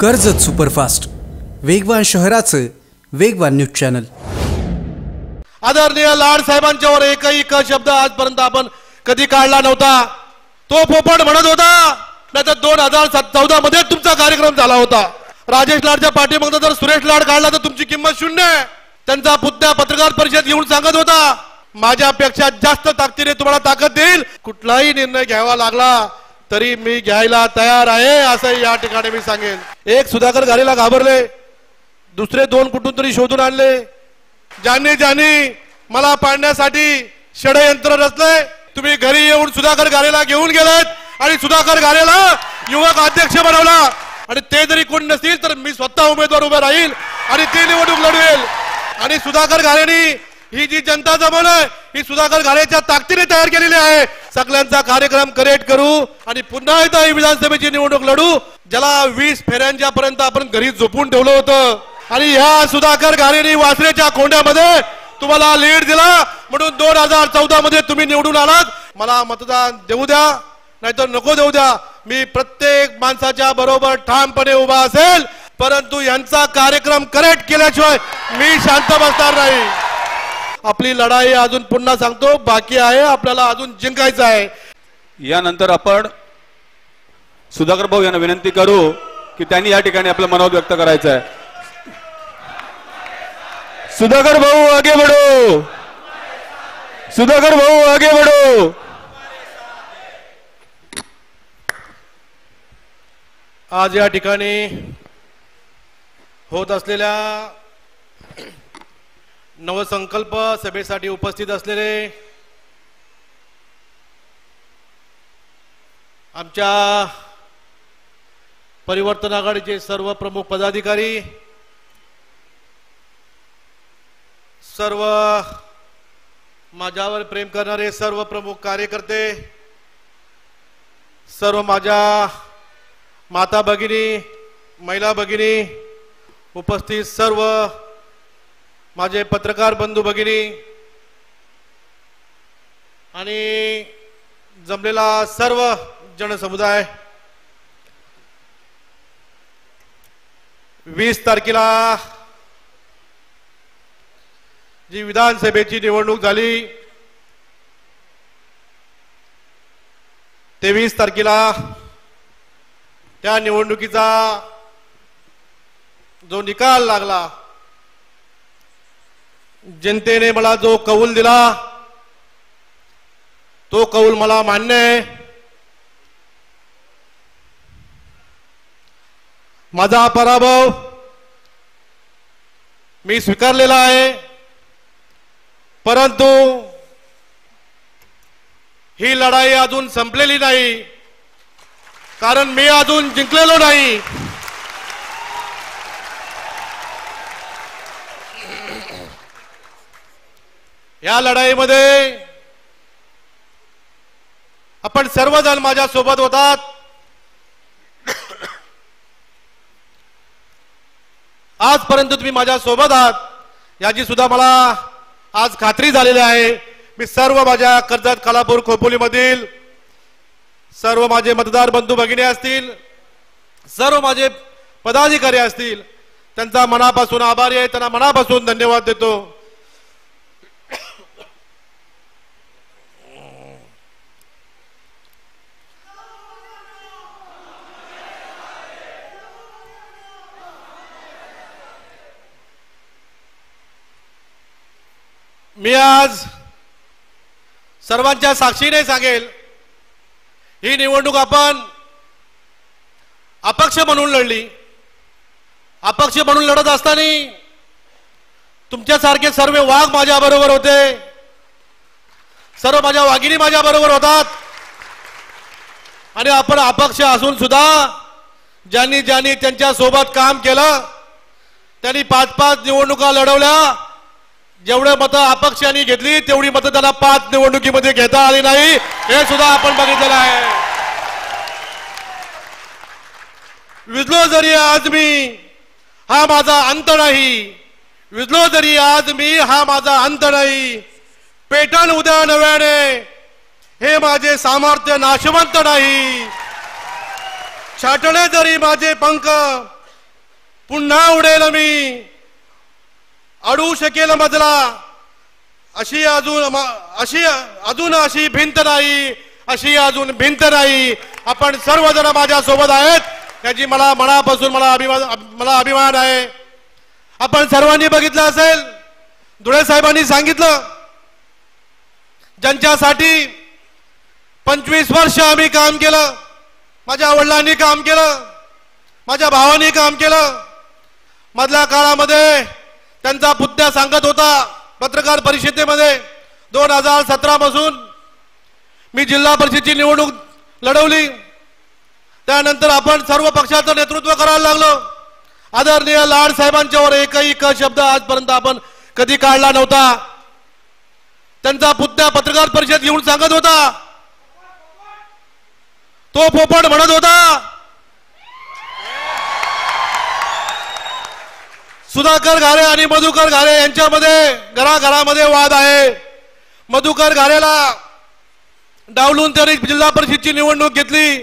Karjat superfast, वेगवान शहराचं वेगवान न्यूज चॅनल। आदरणीय लाड साहेबांच्यावर एकही क शब्द आजपर्यंत आपण कधी काढला नव्हता। तो पोपट म्हणत होता, नाहीतर 2014 मध्ये तुमचा कार्यक्रम झाला होता। राजेश लाडच्या पाठीमागे जर सुरेश लाड काढला तर तुमची किंमत शून्य आहे। त्यांचा पुतण्या पत्रकार परिषद घेऊन सांगत होता, माझ्यापेक्षा जास्त ताकदीने तुम्हाला ताकद देईल, कुठलाही निर्णय घ्यावा लागला तरी मी घ्यायला तयार आहे, असं या ठिकाणी मी सांगेन। एक सुधाकर घारेला घाबरले, दुसरे दोन कुठून तरी शोधून आणले। ज्यांनी मला पाडण्यासाठी षडयंत्र रचले, तुम्ही घरी येऊन सुधाकर घारेला घेऊन गेलेत आणि सुधाकर घारेला युवक अध्यक्ष बनवला। आणि ते जरी कोण नसतील तर मी स्वतः उमेदवार उभा राहील आणि ती निवडणूक लढवेल। आणि सुधाकर घारेंनी ही जी जनता जमवलंय ही सुधाकर घारेच्या ताकदीने तयार केलेली आहे। सगळ्यांचा कार्यक्रम करेक्ट करू आणि पुन्हा एकदा ही विधानसभेची निवडणूक लढू। ज्याला 20 फेऱ्यांच्या पर्यंत आपण घरी झोपून ठेवलं होतं आणि ह्या सुधाकर घारेंनी वासरेच्या खोंड्यामध्ये तुम्हाला लीड दिला, म्हणून 2014 मध्ये तुम्ही निवडून आलात। मला मतदान देऊ द्या नाहीतर नको देऊ द्या, मी प्रत्येक माणसाच्या बरोबर ठामपणे उभा असेल, परंतु यांचा कार्यक्रम करेक्ट केल्याशिवाय मी शांत बसणार नाही। आपली लढाई अजून पुन्हा सांगतो बाकी आहे, आपल्याला अजून जिंकायचं आहे। यानंतर आपण सुधाकर भाऊ यांना विनंती करू की त्यांनी या ठिकाणी आपलं मनोगत व्यक्त करायचं आहे। सुधाकर भाऊ आगे बढ़ो, सुधाकर भाऊ आगे बढ़ो। आज या ठिकाणी होत असलेल्या नवसंकल्प सभेसाठी उपस्थित असलेले आमच्या परिवर्तन आघाडीचे सर्व प्रमुख पदाधिकारी, सर्व माझ्यावर प्रेम करणारे सर्व प्रमुख कार्यकर्ते, सर्व माझ्या माता भगिनी, महिला भगिनी, उपस्थित सर्व माझे पत्रकार बंधू भगिनी आणि जमलेला सर्व जनसमुदाय, 20 तारखेला जी विधानसभेची निवडणूक झाली, 23 तारखेला त्या निवडणुकीचा जो निकाल लागला, जनतेने मला जो कौल दिला तो कौल मला मान्य आहे। माझा पराभव मी स्वीकारलेला आहे, परंतु ही लढाई अजून संपलेली नाही, कारण मी अजून जिंकलेलो नाही। या लढाईमध्ये आपण सर्वजण माझ्या सोबत होतात। आजपर्यंत तुम्ही माझ्या सोबत आहात याची सुद्धा मला आज खात्री झालेली आहे। मी सर्व माझ्या कर्जत, खालापूर, खोपोली मधील सर्व माझे मतदार बंधू भगिनी असतील, सर्व माझे पदाधिकारी असतील, त्यांचा मनापासून आभारी आहे, त्यांना मनापासून धन्यवाद देतो। मी आज सर्वांच्या साक्षीने सांगेल, ही निवडणूक आपण अपक्ष म्हणून लढली। अपक्ष म्हणून लढत असताना तुमच्यासारखे सर्व वाघ माझ्या बरोबर होते, सर्व माझ्या वाघिणी माझ्या बरोबर होतात। आणि आपण अपक्ष असून सुद्धा ज्यांनी त्यांच्या सोबत काम केलं त्यांनी 5-5 निवडणुका लढवल्या। जेवढे मतं अपक्षांनी घेतली तेवढी मतं त्याला 5 निवडणुकीमध्ये घेता आली नाही, हे सुद्धा आपण बघितलेलं आहे। विजलो जरी आज मी हा माझा अंत नाही, विजलो जरी आज मी हा माझा अंत नाही, पेटन उद्या नव्याने हे माझे सामर्थ्य नाशवंत नाही। छाटले जरी माझे पंख पुन्हा उडेल मी, अडू शकेल मजला, अशी अजून भिंत नाही, अशी अजून भिंत नाही. आपण सर्वजण माझ्या सोबत आहेत याची मला मनापासून मला अभिमान आहे. आपण सर्वांनी बघितलं असेल, धुळे साहेबांनी सांगितलं, ज्यांच्यासाठी 25 वर्ष आम्ही काम केलं, माझ्या वडिलांनी काम केलं, माझ्या भावांनी काम केलं. मधल्या काळामध्ये त्यांचा पुतण्या सांगत होता पत्रकार परिषदेमध्ये, 2017 पासून मी जिल्हा परिषदेची निवडणूक लढवली, त्यानंतर आपण सर्व पक्षाचं नेतृत्व करायला लागलो. आदरणीय लाड साहेबांच्यावर एकही क शब्द आजपर्यंत आपण कधी काढला नव्हता. त्यांचा पुतण्या पत्रकार परिषद घेऊन सांगत होता, तो पोपट म्हणत होता, सुधाकर घारे आणि मधुकर घारे यांच्यामध्ये घराघरामध्ये वाद आहे. मधुकर घारेला डावलून त्यांनी जिल्हा परिषदची निवडणूक घेतली,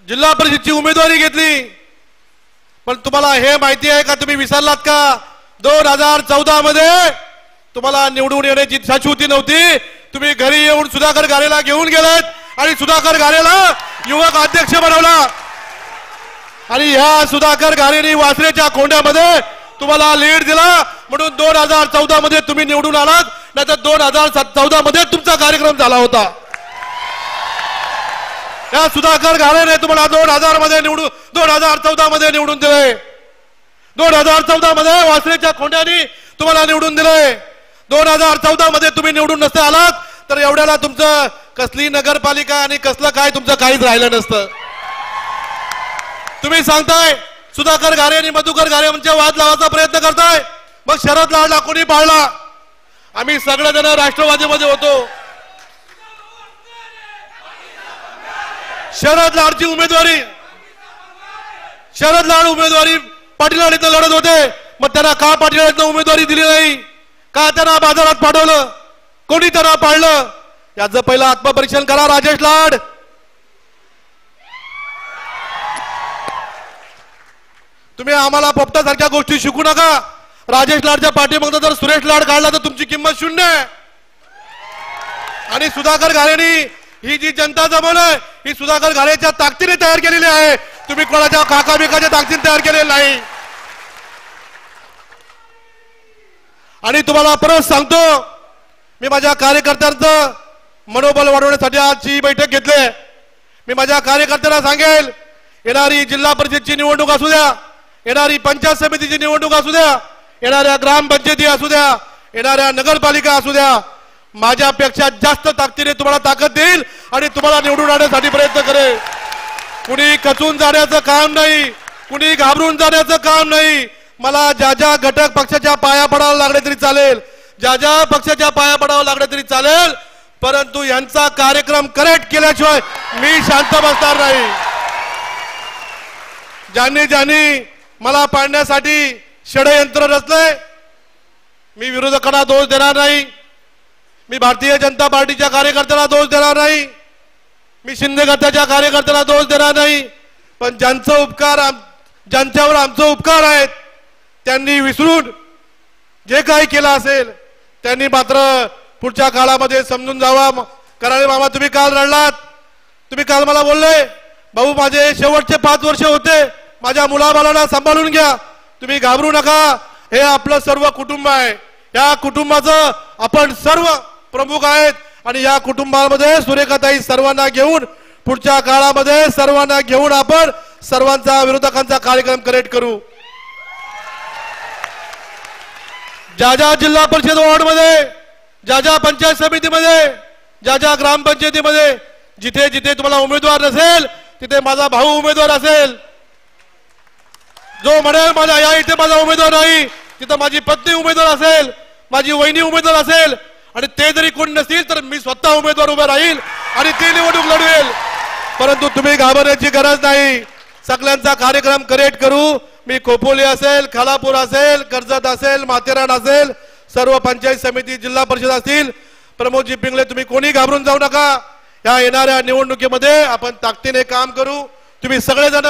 जिल्हा परिषदची उमेदवारी घेतली. पण तुम्हाला हे माहिती आहे का, तुम्ही विसरलात का, 2014 मध्ये तुम्हाला निवडून येण्याची शाश्वती नव्हती. तुम्ही घरी येऊन सुधाकर घारेला घेऊन गेलेत आणि सुधाकर घारेला युवक अध्यक्ष बनवला. आणि ह्या सुधाकर घारेंनी वासरेच्या कोंड्यामध्ये तुम्हाला लीड दिला, म्हणून 2014 मध्ये तुम्ही निवडून आलात. नाहीतर 2014 मध्ये तुमचा कार्यक्रम झाला होता. या सुधाकर घारेने तुम्हाला 2014 मध्ये निवडून दिले. 2014 मध्ये वासरेच्या खोंड्यानी तुम्हाला निवडून दिले. 2014 मध्ये तुम्ही निवडून नसते आलात तर एवढ्याला तुमचं कसली नगरपालिका आणि कसलं काय तुमचं काहीच राहिलं नसतं. तुम्ही सांगताय सुधाकर घारे आणि मधुकर घारे यांच्या वाद लावायचा प्रयत्न करताय. मग शरद लाडला कोणी पाळला? आम्ही सगळेजण राष्ट्रवादीमध्ये होतो. शरद लाडची उमेदवारी, शरद लाड उमेदवारी पाटील लढत होते. मग त्यांना का पाटील उमेदवारी दिली नाही? का त्यांना बाजारात पाठवलं? कोणी त्यांना पाळलं? याचं पहिलं आत्मपरीक्षण करा राजेश लाड. तुम्ही आम्हाला पोपटासारख्या गोष्टी शिकू नका. राजेश लाडच्या पाठीमागे जर सुरेश लाड काढला तर तुमची किंमत शून्य आहे. आणि सुधाकर घारेंनी ही जी जनता जमवलंय ही सुधाकर घारेच्या ताकदीने तयार केलेली आहे. तुम्ही कोणाच्या काका बिकाच्या ताकदीने तयार केलेली नाही. आणि तुम्हाला परत सांगतो, मी माझ्या कार्यकर्त्यांचं मनोबल वाढवण्यासाठी आजची बैठक घेतली. मी माझ्या कार्यकर्त्यांना सांगेल, येणारी जिल्हा परिषदची निवडणूक असू द्या, येणारी पंचायत समितीची निवडणूक असू द्या, येणाऱ्या ग्रामपंचायती असू द्या, येणाऱ्या नगरपालिका असू द्या, माझ्यापेक्षा जास्त ताकदीने तुम्हाला ताकद देईल आणि तुम्हाला निवडून आणण्यासाठी प्रयत्न करेल. कुणी खचून जाण्याचं काम नाही, कुणी घाबरून जाण्याचं काम नाही. मला ज्या ज्या घटक पक्षाच्या पाया पडावं लागले तरी चालेल, ज्या ज्या पक्षाच्या पाया पडावं लागले तरी चालेल, परंतु यांचा कार्यक्रम करेक्ट केल्याशिवाय मी शांत बसणार नाही. ज्यांनी मला पाडण्यासाठी षडयंत्र रचलंय, मी विरोधकांना दोष देणार नाही, मी भारतीय जनता पार्टीच्या कार्यकर्त्यांना दोष देणार नाही, मी शिंदे गटाच्या कार्यकर्त्यांना दोष देणार नाही. पण ज्यांच्यावर आमचे उपकार आहेत त्यांनी विसरून जे काही केलं असेल त्यांनी मात्र पुढच्या काळामध्ये समजून जावा. कराळे मामा, तुम्ही काल रडलात, तुम्ही काल मला बोलले, भाऊ माझे शेवटचे 5 वर्ष होते, माझ्या मुलाबाळांना सांभाळून घ्या, तुम्ही घाबरू नका, हे आपलं सर्व कुटुंब आहे, या कुटुंबाचं आपण सर्व प्रमुख आहेत. आणि या कुटुंबामध्ये सुरेखाताई सर्वांना घेऊन पुढच्या काळामध्ये सर्वांना घेऊन आपण सर्वांचा विरोधकांचा कार्यक्रम करेक्ट करू. ज्या ज्या जिल्हा परिषद वॉर्डमध्ये, ज्या ज्या पंचायत समितीमध्ये, ज्या ज्या ग्रामपंचायतीमध्ये जिथे जिथे तुम्हाला उमेदवार नसेल तिथे माझा भाऊ उमेदवार असेल. जो म्हणेल माझा या इथे माझा उमेदवार नाही, तिथं माझी पत्नी उमेदवार असेल, माझी वहिनी उमेदवार असेल, आणि ते जरी कोणी नसतील तर मी स्वतः उमेदवार उभा राहील आणि ती निवडणूक लढवेल. परंतु तुम्ही घाबरण्याची गरज नाही. सगळ्यांचा कार्यक्रम करेक्ट करू. मी खोपोली असेल, खालापूर असेल, कर्जत असेल, माथेरान असेल, सर्व पंचायत समिती, जिल्हा परिषद असतील, प्रमोदजी पिंगळे, तुम्ही कोणी घाबरून जाऊ नका. या येणाऱ्या निवडणुकीमध्ये आपण ताकदीने काम करू. तुम्ही सगळेजण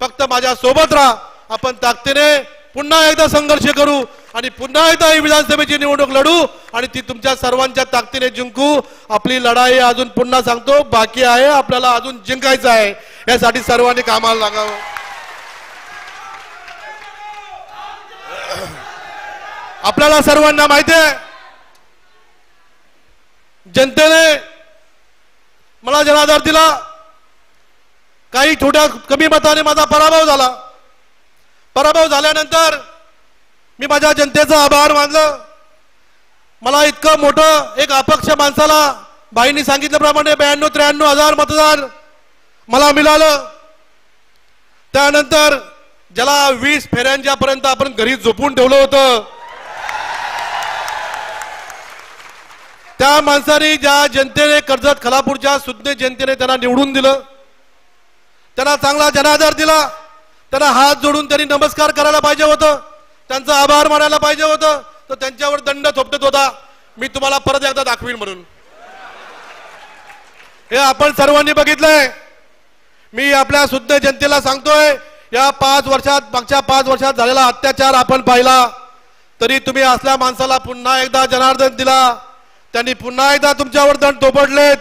फक्त माझ्या सोबत राहा. आपण ताकदीने पुन्हा एकदा संघर्ष करू आणि पुन्हा एकदा ही विधानसभेची निवडणूक लढू आणि ती तुमच्या सर्वांच्या ताकदीने जिंकू. आपली लढाई अजून पुन्हा सांगतो बाकी आहे, आपल्याला अजून जिंकायचं आहे. यासाठी सर्वांनी कामाला लागावं. आपल्याला सर्वांना माहिती आहे जनतेने मला जनाधार दिला. काही छोट्या कमी मताने माझा पराभव झाला. पराभव झाल्यानंतर मी माझ्या जनतेचा आभार मानलं. मला इतकं मोठं एक अपक्ष माणसाला बाईंनी सांगितल्याप्रमाणे 92-93 हजार मतदार मला मिळालं. त्यानंतर ज्याला 20 फेऱ्यांच्या पर्यंत आपण घरी झोपून ठेवलं होतं त्या माणसाने, ज्या जनतेने कर्जत खालापूरच्या सुज्ञ जनतेने त्यांना निवडून दिलं, त्यांना चांगला जनाधार दिला, त्यांना हात जोडून त्यांनी नमस्कार करायला पाहिजे होतं, त्यांचा आभार मानायला पाहिजे होतं, तर त्यांच्यावर दंड थोपटत होता. मी तुम्हाला परत एकदा दाखवीन म्हणून हे आपण सर्वांनी बघितलंय. मी आपल्या सुज्ञ जनतेला सांगतोय या 5 वर्षात, मागच्या 5 वर्षात झालेला अत्याचार आपण पाहिला, तरी तुम्ही असल्या माणसाला पुन्हा एकदा जनार्दन दिला, त्यांनी पुन्हा एकदा तुमच्यावर दंड थोपटलेत.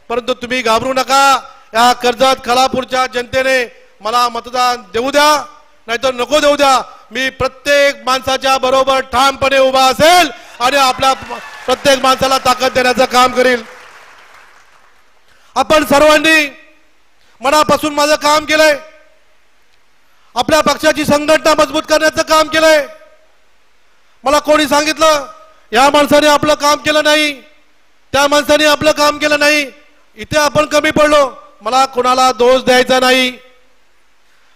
परंतु तुम्ही घाबरू नका. या कर्जत खालापूरच्या जनतेने मला मतदान देऊ द्या नाहीतर नको देऊ द्या, मी प्रत्येक माणसाच्या बरोबर ठामपणे उभा असेल आणि आपल्या प्रत्येक माणसाला ताकद देण्याचं काम करील. आपण सर्वांनी मनापासून माझं काम केलंय. आपल्या पक्षाची संघटना मजबूत करण्याचं काम केलंय. मला कोणी सांगितलं या माणसाने आपलं काम केलं नाही, त्या माणसाने आपलं काम केलं नाही, इथे आपण कमी पडलो. मला कोणाला दोष द्यायचा नाही.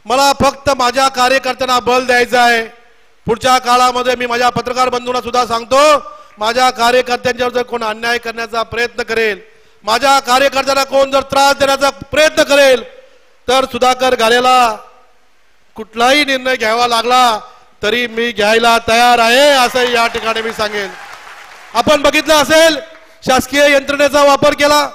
मला फक्त माझ्या कार्यकर्त्यांना बल द्यायचं आहे. पुढच्या काळामध्ये मी माझ्या पत्रकार बंधूंना सुद्धा सांगतो, माझ्या कार्यकर्त्यांच्यावर जर कोण अन्याय करण्याचा प्रयत्न करेल, माझ्या कार्यकर्त्यांना कोण जर त्रास देण्याचा प्रयत्न करेल, तर सुधाकर घालेला कुठलाही निर्णय घ्यावा लागला तरी मी घ्यायला तयार आहे असं या ठिकाणी मी सांगेन. आपण बघितलं असेल शासकीय यंत्रणेचा वापर केला,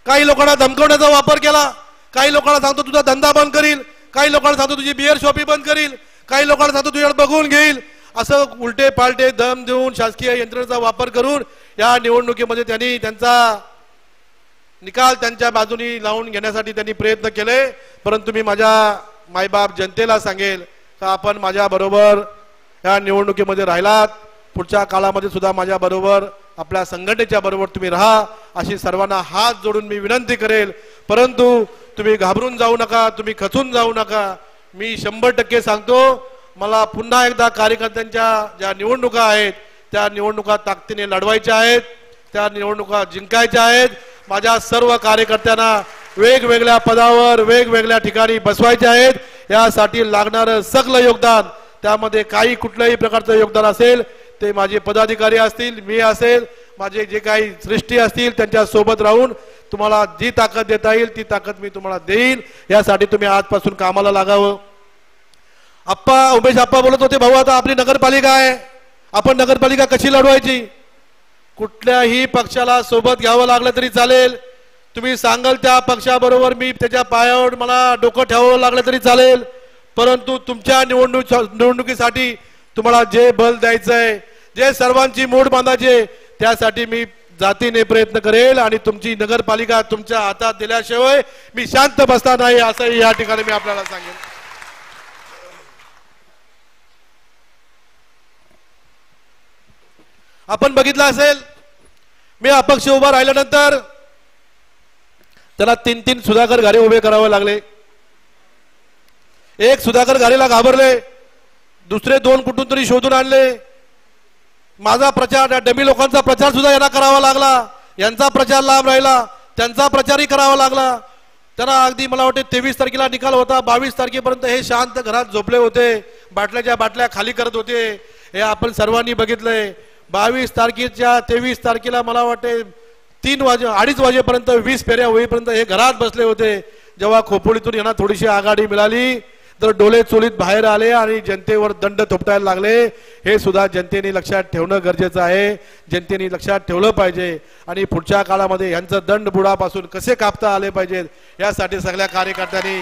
काही लोकांना धमकवण्याचा वापर केला, काही लोकांना सांगतो तुझा धंदा बंद करील, काही लोकांना सांगतो तुझी बिअर शॉपी बंद करील, काही लोकांना सांगतो तुझ्याकडे बघून घेईल, असं उलटे पालटे दम देऊन शासकीय यंत्रणेचा वापर करून या निवडणुकीमध्ये त्यांनी त्यांचा निकाल त्यांच्या बाजूनी लावून घेण्यासाठी त्यांनी प्रयत्न केले. परंतु मी माझ्या मायबाप जनतेला सांगेल का आपण माझ्या बरोबर या निवडणुकीमध्ये राहिलात, पुढच्या काळामध्ये सुद्धा माझ्या बरोबर आपल्या संघटनेच्या बरोबर तुम्ही राहा अशी सर्वांना हात जोडून मी विनंती करेल. परंतु तुम्ही घाबरून जाऊ नका, तुम्ही खचून जाऊ नका. मी 100% सांगतो, मला पुन्हा एकदा कार्यकर्त्यांच्या ज्या निवडणुका आहेत त्या निवडणुका ताकदीने लढवायच्या आहेत, त्या निवडणुका जिंकायच्या आहेत. माझ्या सर्व कार्यकर्त्यांना वेगवेगळ्या पदावर वेगवेगळ्या ठिकाणी बसवायचे आहेत. यासाठी लागणारं सगळं योगदान, त्यामध्ये काही कुठल्याही प्रकारचं योगदान असेल ते माझे पदाधिकारी असतील, मी असेल, माझे जे काही सृष्टी असतील त्यांच्या सोबत राहून तुम्हाला जी ताकद देता येईल ती ताकद मी तुम्हाला देईन. यासाठी तुम्ही आजपासून कामाला लागावं. उमेश आप्पा बोलत होते, भाऊ आता आपली नगरपालिका आहे, आपण नगरपालिका कशी लढवायची. कुठल्याही पक्षाला सोबत घ्यावं लागलं तरी चालेल, तुम्ही सांगाल त्या पक्षाबरोबर मी त्याच्या पायावर मला डोकं ठेवावं लागलं तरी चालेल, परंतु तुमच्या निवडणुकीसाठी तुम्हाला जे बल द्यायचंय, जे सर्वांची मोड बांधायचे, त्यासाठी मी जातीने प्रयत्न करेल आणि तुमची नगरपालिका तुमच्या हातात दिल्याशिवाय मी शांत बसणार नाही असं या ठिकाणी मी आपल्याला सांगेन. आपण बघितलं असेल मी अपक्ष उभा राहिल्यानंतर त्याला 3 सुधाकर घारे उभे करावे लागले. एक सुधाकर घारेला घाबरले, दुसरे 2 कुठून तरी शोधून आणले. माझा प्रचार, डमी लोकांचा प्रचार सुद्धा यांना करावा लागला, यांचा प्रचार लांब राहिला, त्यांचा प्रचारही करावा लागला. त्यांना अगदी मला वाटते 23 तारखेला निकाल होता, 22 तारखेपर्यंत हे शांत घरात झोपले होते, बाटल्याच्या बाटल्या खाली करत होते. हे आपण सर्वांनी बघितलंय. 22 तारखेच्या 23 तारखेला मला वाटते 2:30 वाजेपर्यंत 20 फेऱ्या होईपर्यंत हे घरात बसले होते. जेव्हा खोपोळीतून यांना थोडीशी आघाडी मिळाली तर डोळे चोलीत बाहेर आले आणि जनतेवर दंड थोपटायला लागले. हे सुद्धा जनतेने लक्षात ठेवणं गरजेचं आहे, जनतेने लक्षात ठेवलं पाहिजे. आणि पुढच्या काळामध्ये यांचं दंड बुडापासून कसे कापता आले पाहिजेत यासाठी सगळ्या कार्यकर्त्यांनी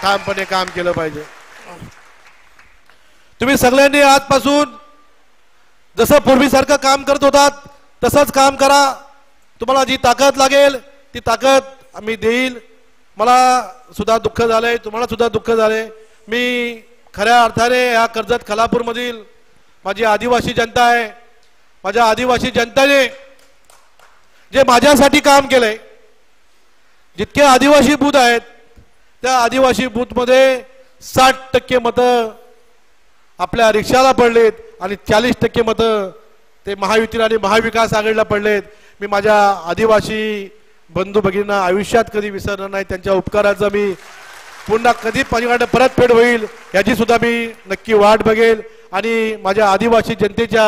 ठामपणे काम केलं पाहिजे. तुम्ही सगळ्यांनी आजपासून जसं पूर्वीसारखं काम करत होतात तसंच काम करा. तुम्हाला जी ताकद लागेल ती ताकद आम्ही देईल. मला सुद्धा दुःख झालंय, तुम्हाला सुद्धा दुःख झालंय. मी खऱ्या अर्थाने या कर्जत खालापूरमधील माझी आदिवासी जनता आहे, माझ्या आदिवासी जनतेने जे माझ्यासाठी काम केलंय, जितके आदिवासी बूथ आहेत त्या आदिवासी बूथमध्ये 60% मतं आपल्या रिक्षाला पडलेत आणि 40% मतं ते महायुतीला आणि महाविकास आघाडीला पडलेत. मी माझ्या आदिवासी बंधू भगिनींना आयुष्यात कधी विसरणार नाही. त्यांच्या उपकाराचं मी पुन्हा कधी माझ्याकडे परतफेड होईल याची सुद्धा मी नक्की वाट बघेल. आणि माझ्या आदिवासी जनतेच्या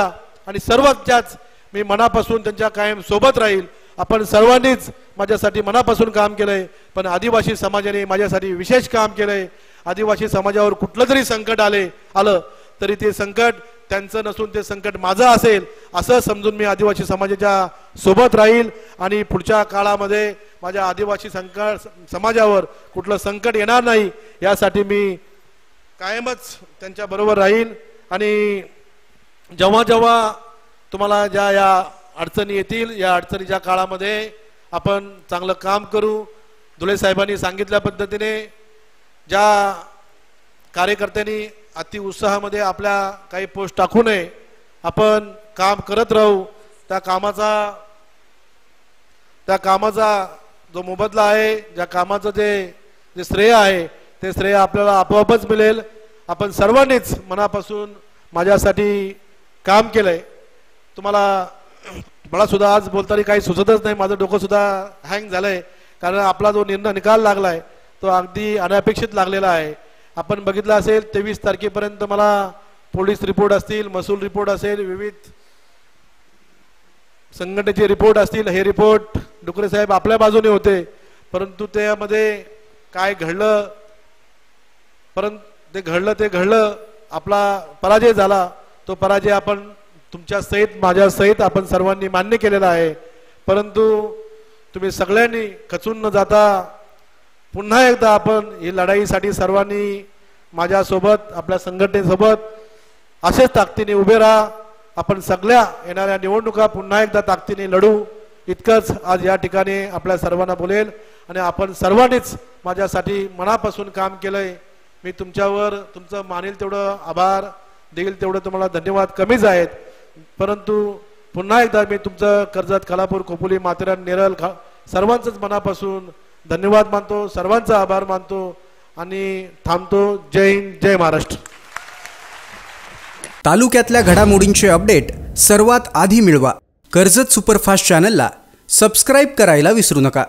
आणि सर्वच्याच मी मनापासून त्यांच्या कायम सोबत राहील. आपण सर्वांनीच माझ्यासाठी मनापासून काम केलंय, पण आदिवासी समाजाने माझ्यासाठी विशेष काम केलंय. आदिवासी समाजावर कुठलं जरी संकट आलं तरी ते संकट त्यांचं नसून ते संकट माझं असेल असं समजून मी आदिवासी समाजाच्या सोबत राहील. आणि पुढच्या काळामध्ये माझ्या आदिवासी समाजावर कुठलं संकट येणार नाही यासाठी मी कायमच त्यांच्या बरोबर राहील. आणि जेव्हा जेव्हा तुम्हाला ज्या या अडचणी येतील, या अडचणीच्या काळामध्ये आपण चांगलं काम करू. धुळे साहेबांनी सांगितल्या पद्धतीने ज्या कार्यकर्त्यांनी अति उत्साहामध्ये आपल्या काही पोस्ट टाकू नये, आपण काम करत राहू. त्या कामाचा जो मोबदला आहे, ज्या कामाचं जे श्रेय आहे ते श्रेय आपल्याला आपोआपच मिळेल. आपण सर्वांनीच मनापासून माझ्यासाठी काम केलंय. मला सुद्धा आज बोलताना काही सुचतच नाही, माझं डोकं सुद्धा हँग झालंय, कारण आपला जो निकाल लागलाय तो अगदी अनपेक्षित लागलेला आहे. आपण बघितलं असेल 23 तारखेपर्यंत मला पोलीस रिपोर्ट असतील, महसूल रिपोर्ट असेल, विविध संघटनेचे रिपोर्ट असतील, हे रिपोर्ट डुकरे साहेब आपल्या बाजूने होते. परंतु त्यामध्ये काय घडलं, परंतु ते घडलं आपला पराजय झाला. तो पराजय आपण तुमच्या सहित माझ्या सहित आपण सर्वांनी मान्य केलेला आहे. परंतु तुम्ही सगळ्यांनी खचून न जाता पुन्हा एकदा आपण ही लढाईसाठी सर्वांनी माझ्यासोबत आपल्या संघटनेसोबत असेच ताकदीने उभे राहा. आपण सगळ्या येणाऱ्या निवडणुका पुन्हा एकदा ताकदीने लढू. इतकंच आज या ठिकाणी आपल्या सर्वांना बोलेल. आणि आपण सर्वांनीच माझ्यासाठी मनापासून काम केलंय. मी तुमचं मानेल तेवढं आभार देईल तेवढं तुम्हाला धन्यवाद कमीच आहेत. परंतु पुन्हा एकदा मी तुमचं कर्जत, खालापूर, खोपोली, माथेरान, नेरळ सर्वांचंच मनापासून धन्यवाद मानतो, सर्वांचा आभार मानतो आणि थांबतो. जय हिंद, जय महाराष्ट्र. तालुक्यातल्या घडामोडींचे अपडेट सर्वात आधी मिळवा. कर्जत सुपरफास्ट चॅनलला सबस्क्राईब करायला विसरू नका.